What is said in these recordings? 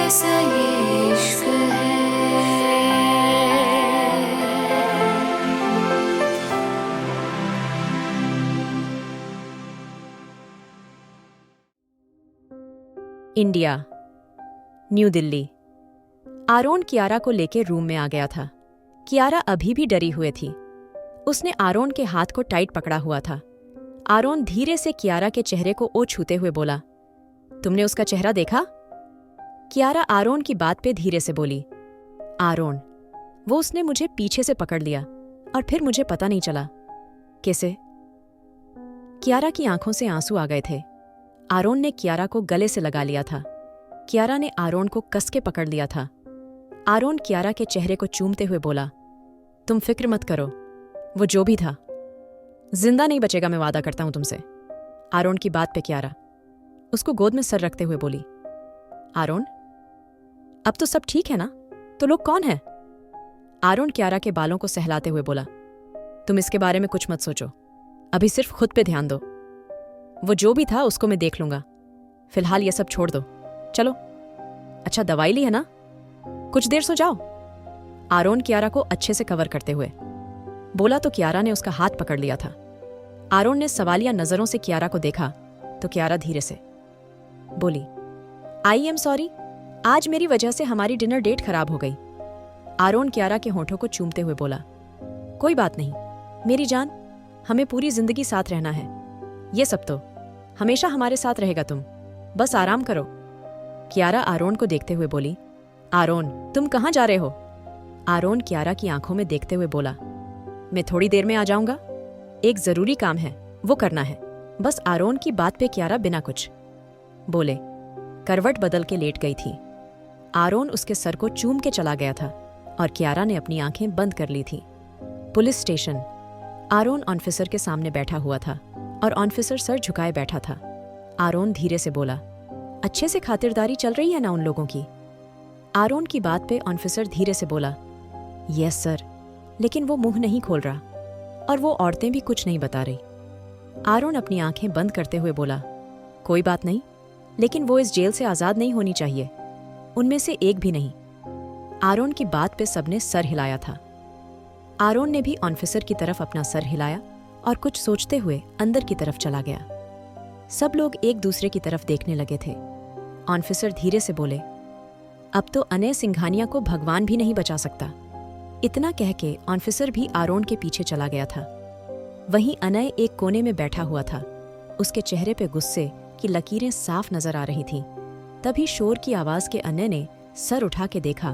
कैसा ये इश्क है। इंडिया, न्यू दिल्ली। आरोन कियारा को लेकर रूम में आ गया था। कियारा अभी भी डरी हुई थी। उसने आरोन के हाथ को टाइट पकड़ा हुआ था। आरोन धीरे से कियारा के चेहरे को ओ छूते हुए बोला, तुमने उसका चेहरा देखा? कियारा आरोन की बात पे धीरे से बोली, आरोन, वो उसने मुझे पीछे से पकड़ लिया और फिर मुझे पता नहीं चला। कैसे? कियारा की आंखों से आंसू आ गए थे। आरोन ने कियारा को गले से लगा लिया था। कियारा ने आरोन को कस के पकड़ लिया था। आरोन कियारा के चेहरे को चूमते हुए बोला, तुम फिक्र मत करो, वो जो भी था जिंदा नहीं बचेगा, मैं वादा करता हूं तुमसे। आरोन की बात पे कियारा उसको गोद में सर रखते हुए बोली, आरोन, अब तो सब ठीक है ना? तो लोग कौन है? आरोन कियारा के बालों को सहलाते हुए बोला, तुम इसके बारे में कुछ मत सोचो, अभी सिर्फ खुद पे ध्यान दो। वो जो भी था उसको मैं देख लूंगा। फिलहाल ये सब छोड़ दो, चलो। अच्छा, दवाई ली है ना? कुछ देर सो जाओ। आरोन कियारा को अच्छे से कवर करते हुए बोला तो कियारा ने उसका हाथ पकड़ लिया था। आरोन ने सवालिया नजरों से कियारा को देखा तो कियारा धीरे से बोली, आई एम सॉरी, आज मेरी वजह से हमारी डिनर डेट खराब हो गई। आरोन कियारा के होठों को चूमते हुए बोला, कोई बात नहीं मेरी जान, हमें पूरी जिंदगी साथ रहना है। ये सब तो हमेशा हमारे साथ रहेगा, तुम बस आराम करो। कियारा आरोन को देखते हुए बोली, आरोन, तुम कहाँ जा रहे हो? आरोन कियारा की आंखों में देखते हुए बोला, मैं थोड़ी देर में आ जाऊंगा, एक जरूरी काम है, वो करना है बस। आरोन की बात पे कियारा बिना कुछ बोले करवट बदल के लेट गई थी। आरोन उसके सर को चूम के चला गया था और कियारा ने अपनी आंखें बंद कर ली थी। Police station. आरोन ऑफिसर के सामने बैठा हुआ था और ऑफिसर सर झुकाए बैठा था। आरोन धीरे से बोला, अच्छे से खातिरदारी चल रही है ना उन लोगों की? आरोन की बात पे ऑफिसर धीरे से बोला, यस सर, लेकिन वो मुंह नहीं खोल रहा और वो औरतें भी कुछ नहीं बता रही। आरोन अपनी आंखें बंद करते हुए बोला, कोई बात नहीं, लेकिन वो इस जेल से आजाद नहीं होनी चाहिए, उनमें से एक भी नहीं। आरोन की बात पे सबने सर हिलाया था। आरोन ने भी ऑफिसर की तरफ अपना सर हिलाया और कुछ सोचते हुए अंदर की तरफ चला गया। सब लोग एक दूसरे की तरफ देखने लगे थे। ऑफिसर धीरे से बोले, अब तो अनय सिंघानिया को भगवान भी नहीं बचा सकता। इतना कह के ऑफिसर भी आरोन के पीछे चला गया था। वहीं अनय एक कोने में बैठा हुआ था। उसके चेहरे पे गुस्से की लकीरें साफ नजर आ रही थीं। तभी शोर की आवाज के अनय ने सर उठा के देखा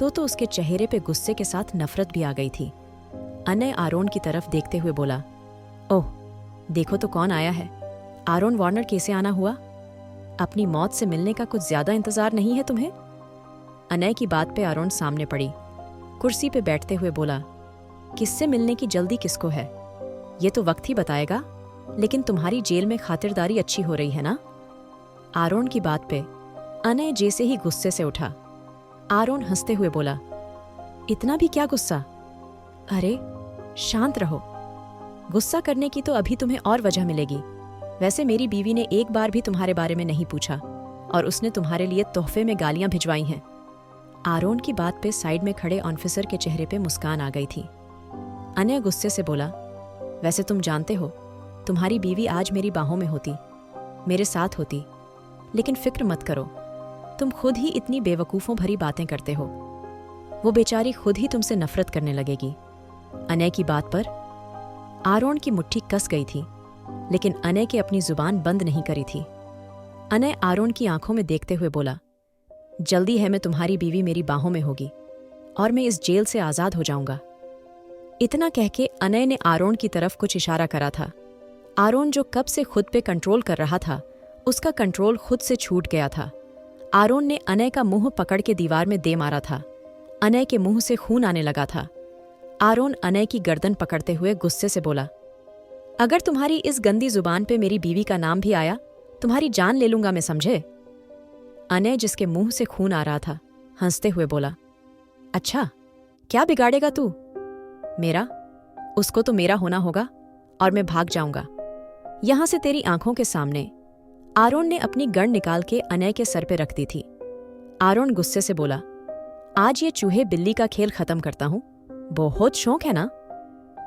तो उसके चेहरे पे गुस्से के साथ नफरत भी आ गई थी। अनय आरोन की तरफ देखते हुए बोला, ओह, देखो तो कौन आया है। आरोन वार्नर कैसे आना हुआ? अपनी मौत से मिलने का कुछ ज्यादा इंतजार नहीं है तुम्हें? अनय की बात पे आरोन सामने पड़ी। कुर्सी पे बैठते हुए बोला, किससे मिलने की जल्दी किसको है? ये तो वक्त ही बताएगा, लेकिन तुम्हारी जेल में खातिरदारी अच्छी हो रही है ना? आरोन की बात पे अनय जैसे ही गुस्से से उठा। आरोन हंसते हुए बोला, इतना भी क्या गुस्सा? अरे शांत रहो, गुस्सा करने की तो अभी तुम्हें और वजह मिलेगी। वैसे मेरी बीवी ने एक बार भी तुम्हारे बारे में नहीं पूछा और उसने तुम्हारे लिए तोहफे में गालियां भिजवाई हैं। आरोन की बात पे साइड में खड़े ऑफिसर के चेहरे पे मुस्कान आ गई थी। अनय गुस्से से बोला, वैसे तुम जानते हो, तुम्हारी बीवी आज मेरी बाहों में होती, मेरे साथ होती, लेकिन फिक्र मत करो, तुम खुद ही इतनी बेवकूफ़ों भरी बातें करते हो। वो बेचारी खुद ही तुमसे नफरत करने लगेगी। अनय की बात पर आरोन की मुट्ठी कस गई थी, लेकिन अनय के अपनी जुबान बंद नहीं करी थी। अनय आरोन की आंखों में देखते हुए बोला, जल्दी है मैं तुम्हारी बीवी मेरी बाहों में होगी और मैं इस जेल से आजाद हो जाऊंगा। इतना कह के अनय ने आरोन की तरफ कुछ इशारा करा था। आरोन जो कब से खुद पे कंट्रोल कर रहा था, उसका कंट्रोल खुद से छूट गया था। आरोन ने अनय का मुंह पकड़ के दीवार में दे मारा था। अनय के मुंह से खून आने लगा था। आरोन अनय की गर्दन पकड़ते हुए गुस्से से बोला, अगर तुम्हारी इस गंदी जुबान पे मेरी बीवी का नाम भी आया, तुम्हारी जान ले लूंगा मैं, समझे? अनय, जिसके मुंह से खून आ रहा था, हंसते हुए बोला, अच्छा, क्या बिगाड़ेगा तू? मेरा? उसको तो मेरा होना होगा और मैं भाग जाऊंगा यहां से तेरी आंखों के सामने। आरोन ने अपनी गन निकाल के अनय के सर पे रख दी थी। आरोन गुस्से से बोला, आज ये चूहे बिल्ली का खेल खत्म करता हूं। बहुत शौक है ना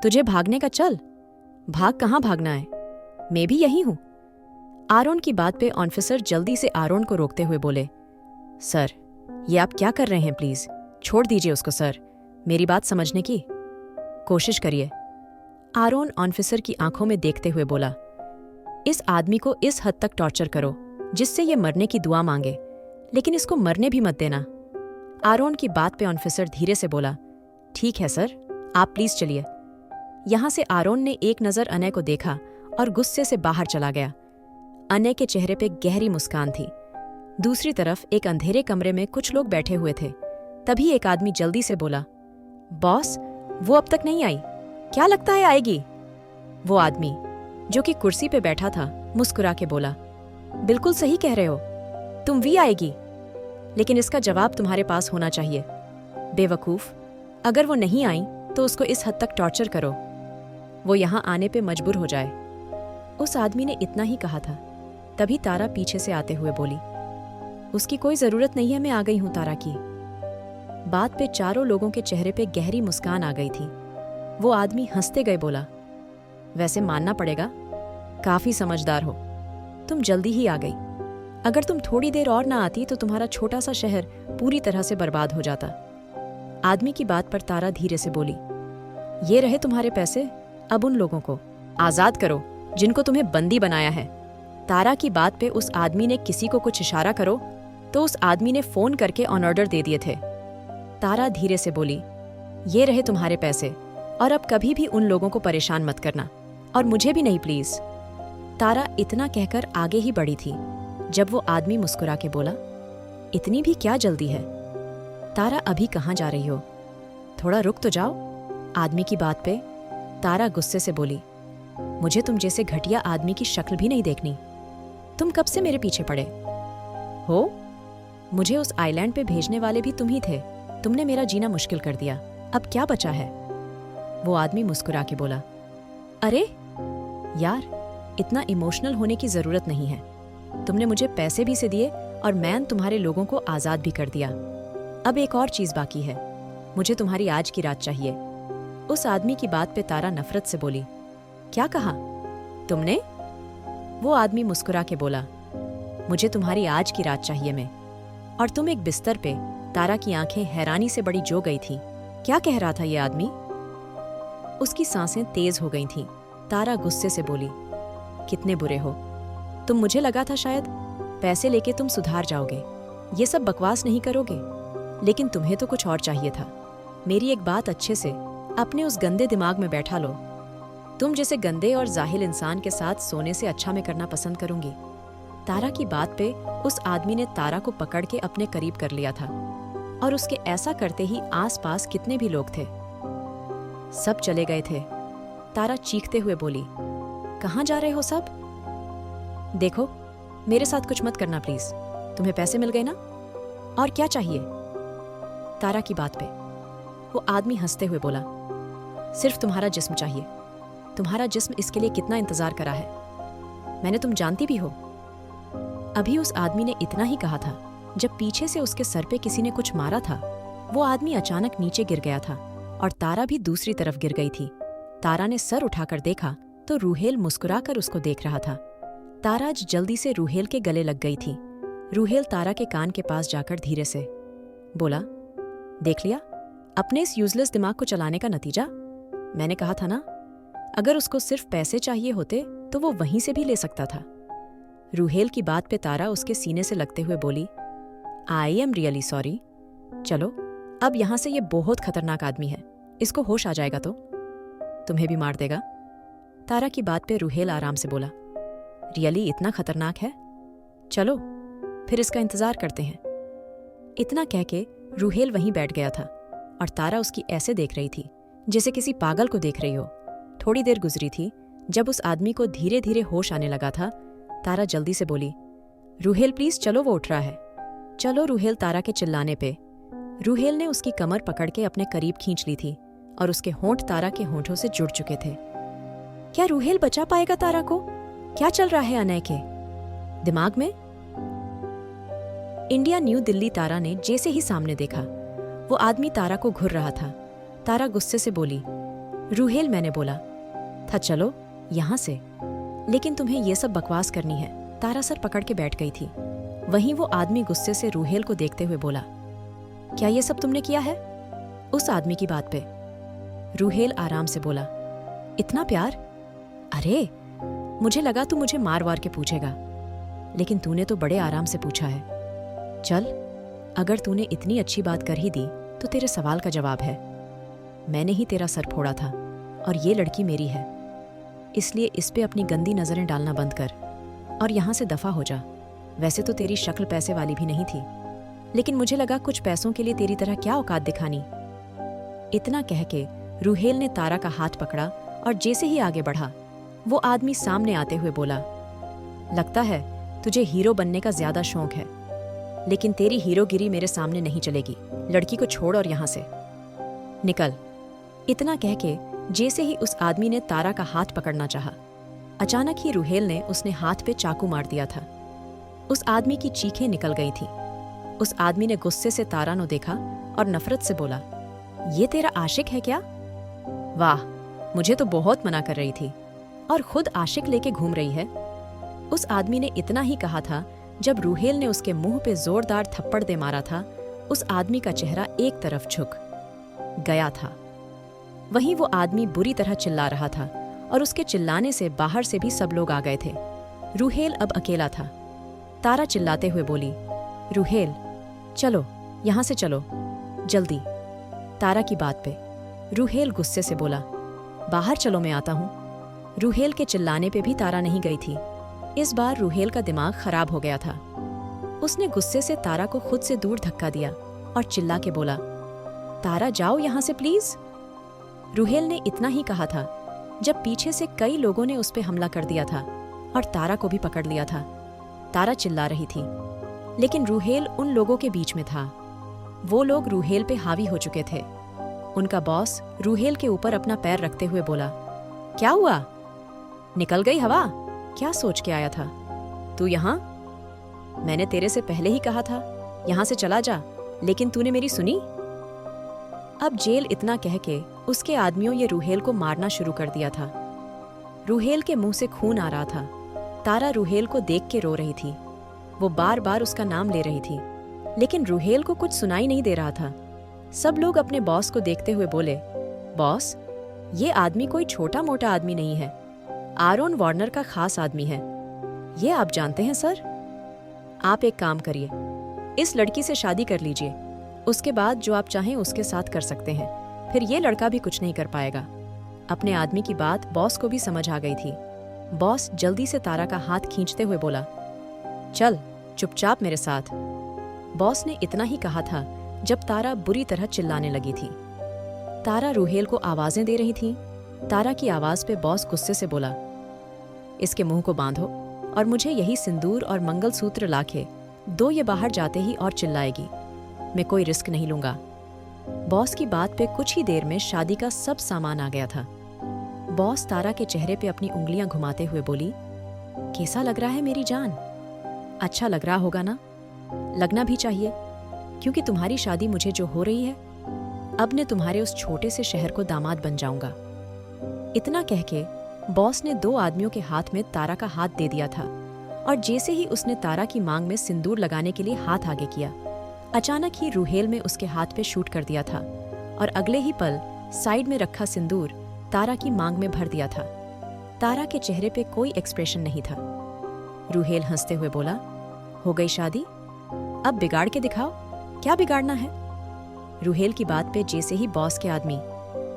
तुझे भागने का? चल भाग, कहाँ भागना है, मैं भी यही हूं। आरोन की बात पे ऑफिसर जल्दी से आरोन को रोकते हुए बोले, सर ये आप क्या कर रहे हैं, प्लीज छोड़ दीजिए उसको सर, मेरी बात समझने की कोशिश करिए। आरोन ऑफिसर की आंखों में देखते हुए बोला, इस आदमी को इस हद तक टॉर्चर करो जिससे ये मरने की दुआ मांगे, लेकिन इसको मरने भी मत देना। आरोन की बात पे ऑफिसर धीरे से बोला, ठीक है सर, आप प्लीज चलिए। यहां से आरोन ने एक नजर अनय को देखा और गुस्से से बाहर चला गया। अनय के चेहरे पे गहरी मुस्कान थी। दूसरी तरफ एक अंधेरे कमरे में कुछ लोग बैठे हुए थे। तभी एक आदमी जल्दी से बोला, बॉस वो अब तक नहीं आई, क्या लगता है आएगी? वो आदमी जो कि कुर्सी पे बैठा था मुस्कुरा के बोला, बिल्कुल सही कह रहे हो, तुम भी आएगी, लेकिन इसका जवाब तुम्हारे पास होना चाहिए। बेवकूफ, अगर वो नहीं आई तो उसको इस हद तक टॉर्चर करो, वो यहां आने पे मजबूर हो जाए। उस आदमी ने इतना ही कहा था। तभी तारा पीछे से आते हुए बोली, उसकी कोई जरूरत नहीं है, मैं आ गई हूं तारा की। बात पे चारों लोगों के चेहरे पे गहरी मुस्कान आ गई थी। वो आदमी हंसते गए बोला, वैसे मानना पड़ेगा, काफी समझदार हो, तुम जल्दी ही आ गई। अगर तुम थोड़ी देर और ना आती तो तुम्हारा छोटा सा शहर पूरी तरह से बर्बाद हो जाता। आदमी की बात पर तारा धीरे से बोली, ये रहे तुम्हारे पैसे, अब उन लोगों को आजाद करो जिनको तुम्हें बंदी बनाया है। तारा की बात पे उस आदमी ने किसी को कुछ इशारा करो तो उस आदमी ने फोन करके ऑन ऑर्डर दे दिए थे। तारा धीरे से बोली, ये रहे तुम्हारे पैसे, और अब कभी भी उन लोगों को परेशान मत करना, और मुझे भी नहीं प्लीज। तारा इतना कहकर आगे ही बढ़ी थी जब वो आदमी मुस्कुरा के बोला, इतनी भी क्या जल्दी है तारा, अभी कहाँ जा रही हो, थोड़ा रुक तो जाओ। आदमी की बात पे तारा गुस्से से बोली, मुझे तुम जैसे घटिया आदमी की शक्ल भी नहीं देखनी। तुम कब से मेरे पीछे पड़े हो? मुझे उस आइलैंड पे भेजने वाले भी तुम ही थे, तुमने मेरा जीना मुश्किल कर दिया, अब क्या बचा है? वो आदमी मुस्कुरा के बोला, अरे यार, इतना इमोशनल होने की जरूरत नहीं है, तुमने मुझे पैसे भी से दिए और मैंने तुम्हारे लोगों को आजाद भी कर दिया। अब एक और चीज बाकी है, मुझे तुम्हारी आज की रात चाहिए। उस आदमी की बात पे तारा नफरत से बोली, क्या कहा तुमने? वो आदमी मुस्कुरा के बोला, मुझे तुम्हारी आज की रात चाहिए मैं। और तुम एक बिस्तर पे। तारा की आंखें हैरानी से बड़ी जो गई थी। क्या कह रहा था ये आदमी? उसकी सांसें तेज हो गई थीं। तारा गुस्से से बोली, कितने बुरे हो तुम, मुझे लगा था शायद पैसे लेके तुम सुधार जाओगे, ये सब बकवास नहीं करोगे, लेकिन तुम्हें तो कुछ और चाहिए था। मेरी एक बात अच्छे से अपने उस गंदे दिमाग में बैठा लो, तुम जैसे गंदे और जाहिल इंसान के साथ सोने से अच्छा मैं करना पसंद करूंगी। तारा की बात पे उस आदमी ने तारा को पकड़ के अपने करीब कर लिया था, और उसके ऐसा करते ही आसपास कितने भी लोग थे सब चले गए थे। तारा चीखते हुए बोली, कहाँ जा रहे हो सब? देखो, मेरे साथ कुछ मत करना प्लीज, तुम्हें पैसे मिल गए ना, और क्या चाहिए? तारा की बात पे वो आदमी हंसते हुए बोला, सिर्फ तुम्हारा जिस्म चाहिए। तुम्हारा जिस्म इसके लिए कितना इंतजार करा है, मैंने, तुम जानती भी हो। अभी उस आदमी ने इतना ही कहा था जब पीछे से उसके सर पे किसी ने कुछ मारा था। वो आदमी अचानक नीचे गिर गया था और तारा भी दूसरी तरफ गिर गई थी। तारा ने सर उठाकर देखा तो रूहेल मुस्कुराकर उसको देख रहा था। तारा जल्दी से रूहेल के गले लग गई थी। रूहेल तारा के कान के पास जाकर धीरे से बोला, देख लिया अपने इस यूजलेस दिमाग को चलाने का नतीजा? मैंने कहा था ना, अगर उसको सिर्फ पैसे चाहिए होते तो वो वहीं से भी ले सकता था। रूहेल की बात पे तारा उसके सीने से लगते हुए बोली, आई एम रियली सॉरी। चलो अब यहां से, ये बहुत खतरनाक आदमी है, इसको होश आ जाएगा तो तुम्हें भी मार देगा। तारा की बात पे रूहेल आराम से बोला, रियली इतना खतरनाक है? चलो फिर इसका इंतजार करते हैं। इतना कह के रूहेल वहीं बैठ गया था और तारा उसकी ऐसे देख रही थी जैसे किसी पागल को देख रही हो। थोड़ी देर गुजरी थी, जब उस आदमी को धीरे धीरे होश आने लगा था, तारा जल्दी से बोली, रूहेल प्लीज चलो, वो उठ रहा है। चलो रूहेल। तारा के चिल्लाने पे रूहेल ने उसकी कमर पकड़ के अपने करीब खींच ली थी और उसके होंठ तारा के होंठों से जुड़ चुके थे। क्या रूहेल बचा पाएगा तारा को? क्या चल रहा है अनय के दिमाग में? इंडिया न्यू दिल्ली तारा ने जैसे ही सामने देखा, वो आदमी तारा को घूर रहा था। तारा गुस्से से बोली, रूहेल, मैंने बोला था चलो यहाँ से, लेकिन तुम्हें ये सब बकवास करनी है। तारा सर पकड़ के बैठ गई थी। वहीं वो आदमी गुस्से से रूहेल को देखते हुए बोला, क्या ये सब तुमने किया है? उस आदमी की बात पे रूहेल आराम से बोला, इतना प्यार? अरे, मुझे लगा तू मुझे मार वार के पूछेगा, लेकिन तूने तो बड़े आराम से पूछा है। चल, अगर तूने इतनी अच्छी बात कर ही दी तो तेरे सवाल का जवाब है। मैंने ही तेरा सर फोड़ा था और ये लड़की मेरी है, इसलिए इस पे अपनी गंदी नजरें डालना बंद कर और यहाँ से दफा हो जा। वैसे तो तेरी शक्ल पैसे वाली भी नहीं थी, लेकिन मुझे लगा कुछ पैसों के लिए तेरी तरह क्या औकात दिखानी। इतना कह के रूहेल ने तारा का हाथ पकड़ा और जैसे ही आगे बढ़ा, वो आदमी सामने आते हुए बोला, लगता है तुझे हीरो बनने का ज्यादा शौक है, लेकिन तेरी हीरोगिरी मेरे सामने नहीं चलेगी। लड़की को छोड़ और यहाँ से निकल। इतना कह के जैसे ही उस आदमी ने तारा का हाथ पकड़ना चाहा, अचानक ही रूहेल ने उसने हाथ पे चाकू मार दिया था। उस आदमी की चीखें निकल गई थी। उस आदमी ने गुस्से से तारा को देखा और नफरत से बोला, ये तेरा आशिक है क्या? वाह, मुझे तो बहुत मना कर रही थी और खुद आशिक लेके घूम रही है। उस आदमी ने इतना ही कहा था। जब रूहेल ने उसके मुंह पे जोरदार थप्पड़ दे मारा था, उस आदमी का चेहरा एक तरफ झुक गया था। वहीं वो आदमी बुरी तरह चिल्ला रहा था और उसके चिल्लाने से बाहर से भी सब लोग आ गए थे। रूहेल अब अकेला था। तारा चिल्लाते हुए बोली, रूहेल, चलो यहाँ से चलो, जल्दी। तारा की बात पे रूहेल गुस्से से बोला, बाहर चलो, मैं आता हूँ। रूहेल के चिल्लाने पे भी तारा नहीं गई थी। इस बार रूहेल का दिमाग खराब हो गया था। उसने गुस्से से तारा को खुद से दूर धक्का दिया और चिल्ला के बोला, तारा जाओ यहाँ से प्लीज। रूहेल ने इतना ही कहा था जब पीछे से कई लोगों ने उस पे हमला कर दिया था और तारा को भी पकड़ लिया था। तारा चिल्ला रही थी, लेकिन रूहेल उन लोगों के बीच में था। वो लोग रूहेल पे हावी हो चुके थे। उनका बॉस रूहेल के ऊपर अपना पैर रखते हुए बोला, क्या हुआ? निकल गई हवा? क्या सोच के आया था तू यहाँ? मैंने तेरे से पहले ही कहा था यहाँ से चला जा, लेकिन तूने मेरी सुनी? अब जेल। इतना कह के उसके आदमियों ये रूहेल को मारना शुरू कर दिया था। रूहेल के मुंह से खून आ रहा था। तारा रूहेल को देख के रो रही थी। वो बार बार उसका नाम ले रही थी, लेकिन रूहेल को कुछ सुनाई नहीं दे रहा था। सब लोग अपने बॉस को देखते हुए बोले, बॉस, ये आदमी कोई छोटा मोटा आदमी नहीं है, आरोन वार्नर का खास आदमी है। ये आप जानते हैं सर? आप एक काम करिए, इस लड़की से शादी कर लीजिए, उसके बाद जो आप चाहें उसके साथ कर सकते हैं। फिर ये लड़का भी कुछ नहीं कर पाएगा। अपने आदमी की बात बॉस को भी समझ आ गई थी। बॉस जल्दी से तारा का हाथ खींचते हुए बोला, चल चुपचाप मेरे साथ। बॉस ने इतना ही कहा था जब तारा बुरी तरह चिल्लाने लगी थी। तारा रूहेल को आवाजें दे रही थी। तारा की आवाज पे बॉस गुस्से से बोला, इसके मुंह को बांधो और मुझे यही सिंदूर और मंगलसूत्र लाके दो। ये बाहर जाते ही और चिल्लाएगी। मैं कोई रिस्क नहीं लूंगा। बॉस की बात पे कुछ ही देर में शादी का सब सामान आ गया था। बॉस तारा के चेहरे पे अपनी उंगलियां घुमाते हुए बोली, कैसा लग रहा है मेरी जान? अच्छा लग रहा होगा ना? लगना भी चाहिए, क्योंकि तुम्हारी शादी मुझे जो हो रही है, अब मैं तुम्हारे उस छोटे से शहर को दामाद बन जाऊंगा। इतना कह के बॉस ने दो आदमियों के हाथ में तारा का हाथ दे दिया था और जैसे ही उसने तारा की मांग में सिंदूर लगाने के लिए हाथ आगे किया, अचानक ही रूहेल में उसके हाथ पे शूट कर दिया था और अगले ही पल साइड में रखा सिंदूर तारा की मांग में भर दिया था। तारा के चेहरे पे कोई एक्सप्रेशन नहीं था। रूहेल हंसते हुए बोला, हो गई शादी? अब बिगाड़ के दिखाओ, क्या बिगाड़ना है? रूहेल की बात पे जैसे ही बॉस के आदमी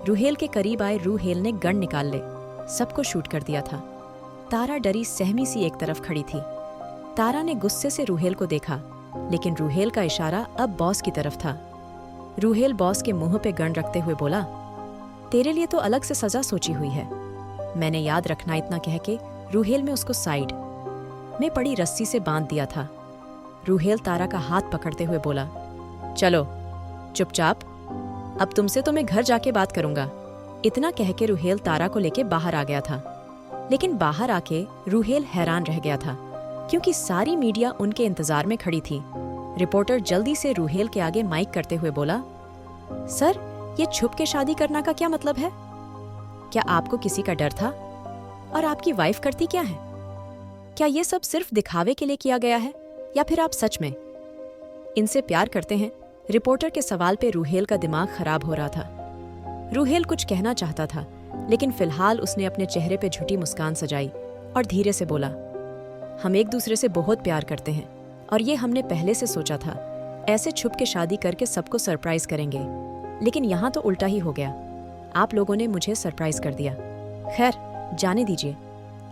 रूहेल के करीब आए, रूहेल ने गन निकाल ले सबको शूट कर दिया था। तारा डरी सहमी सी एक तरफ खड़ी थी। तारा ने गुस्से से रूहेल को देखा, लेकिन रूहेल का इशारा अब बॉस की तरफ था। रूहेल बॉस के मुंह पे गन रखते हुए बोला, तेरे लिए तो अलग से सजा सोची हुई है, मैंने याद रखना। इतना कह के रूहेल में उसको साइड में पड़ी रस्सी से बांध दिया था। रूहेल तारा का हाथ पकड़ते हुए बोला, चलो चुपचाप, अब तुमसे तो मैं घर जाके बात करूंगा। इतना कह के रूहेल तारा को लेके बाहर आ गया था। लेकिन बाहर आके रूहेल हैरान रह गया था, क्योंकि सारी मीडिया उनके इंतजार में खड़ी थी। रिपोर्टर जल्दी से रूहेल के आगे माइक करते हुए बोला, सर, ये छुप के शादी करना का क्या मतलब है? क्या आपको किसी का डर था? और आपकी वाइफ करती क्या है? क्या ये सब सिर्फ दिखावे के लिए किया गया है या फिर आप सच में इनसे प्यार करते हैं? रिपोर्टर के सवाल पे रूहेल का दिमाग खराब हो रहा था। रूहेल कुछ कहना चाहता था, लेकिन फिलहाल उसने अपने चेहरे पे झूठी मुस्कान सजाई और धीरे से बोला, हम एक दूसरे से बहुत प्यार करते हैं और ये हमने पहले से सोचा था। ऐसे छुप के शादी करके सबको सरप्राइज करेंगे, लेकिन यहाँ तो उल्टा ही हो गया। आप लोगों ने मुझे सरप्राइज कर दिया। खैर, जाने दीजिए।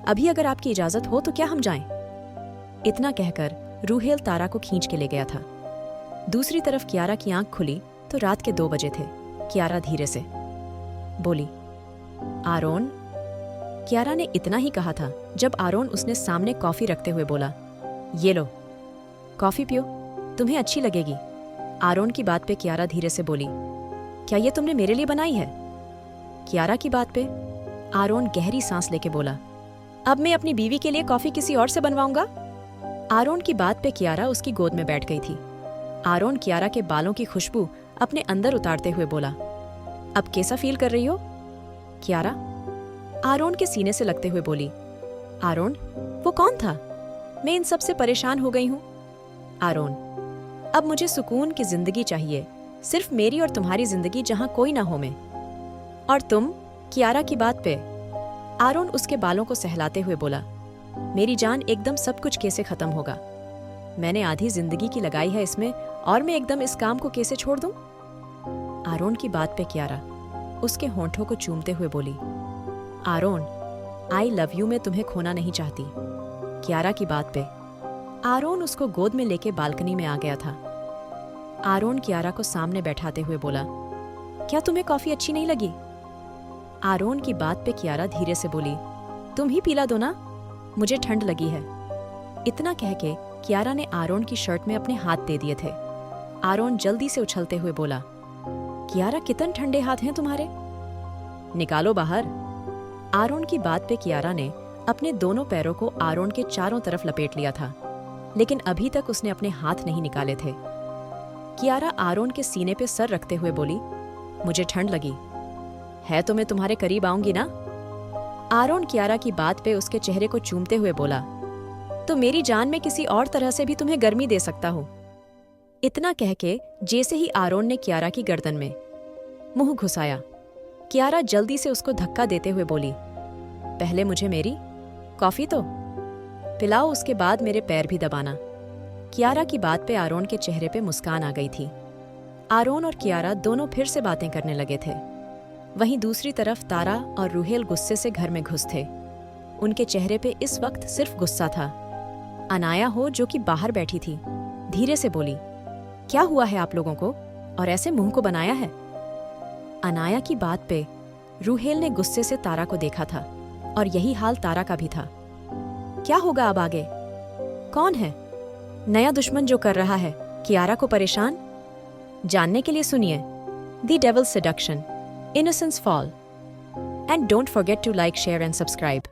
अभी अगर आपकी इजाजत हो तो क्या हम जाएं? इतना कहकर रूहेल तारा को खींच के ले गया था। दूसरी तरफ कियारा की आंख खुली तो रात के 2 बजे थे। कियारा धीरे से बोली, आरोन। कियारा ने इतना ही कहा था जब आरोन उसने सामने कॉफी रखते हुए बोला, ये लो, कॉफी पियो, तुम्हें अच्छी लगेगी। आरोन की बात पे कियारा धीरे से बोली, क्या ये तुमने मेरे लिए बनाई है? कियारा की बात पे आरोन गहरी सांस लेके बोला, अब मैं अपनी बीवी के लिए कॉफी किसी और से बनवाऊंगा। आरोन की बात पे कियारा उसकी गोद में बैठ गई थी। आरोन कियारा के बालों की खुशबू अपने अंदर उतारते हुए बोला, अब कैसा फील कर रही हो? कियारा आरोन के सीने से लगते हुए बोली, आरोन, वो कौन था? मैं इन सब से परेशान हो गई हूँ। आरोन, अब मुझे सुकून की जिंदगी चाहिए, सिर्फ मेरी और तुम्हारी जिंदगी जहां कोई ना हो मैं। और तुम? कियारा की बात पे आरोन उसके बालों को सहलाते हुए बोला, मेरी जान, एकदम सब कुछ कैसे खत्म होगा? मैंने आधी जिंदगी की लगाई है इसमें और मैं एकदम इस काम को कैसे छोड़ दूं? आरोन की बात पे कियारा उसके होंठों को चूमते हुए बोली, आरोन, आई लव यू, मैं तुम्हें खोना नहीं चाहती। कियारा की बात पे आरोन उसको गोद में लेके बालकनी में आ गया था। आरोन कियारा को सामने बैठाते हुए बोला, क्या तुम्हें कॉफी अच्छी नहीं लगी? आरोन की बात पे कियारा धीरे से बोली, तुम ही पिला दो ना, मुझे ठंड लगी है। इतना कह के कियारा ने आरोन की शर्ट में अपने हाथ दे दिए थे। आरोन जल्दी से उछलते हुए बोला, कियारा, कितने ठंडे हाथ हैं तुम्हारे, निकालो बाहर। आरोन की बात पे कियारा ने अपने दोनों पैरों को आरोन के चारों तरफ लपेट लिया था, लेकिन अभी तक उसने अपने हाथ नहीं निकाले थे। कियारा आरोन के सीने पे सर रखते हुए बोली, मुझे ठंड लगी है तो मैं तुम्हारे करीब आऊंगी ना। आरोन कियारा की बात पे उसके चेहरे को चूमते हुए बोला, तो मेरी जान में किसी और तरह से भी तुम्हें गर्मी दे सकता हूं। इतना कह के जैसे ही आरोन ने कियारा की गर्दन में मुंह घुसाया, कियारा जल्दी से उसको धक्का देते हुए बोली, पहले मुझे मेरी कॉफी तो पिलाओ, उसके बाद मेरे पैर भी दबाना। कियारा की बात पे आरोन के चेहरे पे मुस्कान आ गई थी। आरोन और कियारा दोनों फिर से बातें करने लगे थे। वहीं दूसरी तरफ तारा और रूहेल गुस्से से घर में घुस थे। उनके चेहरे पे इस वक्त सिर्फ गुस्सा था। अनाया हो, जो कि बाहर बैठी थी, धीरे से बोली, क्या हुआ है आप लोगों को और ऐसे मुंह को बनाया है? अनाया की बात पे रूहेल ने गुस्से से तारा को देखा था और यही हाल तारा का भी था। क्या होगा अब आगे? कौन है नया दुश्मन जो कर रहा है कियारा को परेशान? जानने के लिए सुनिए the devil's seduction, Innocence Fall. And don't forget to like, share and subscribe.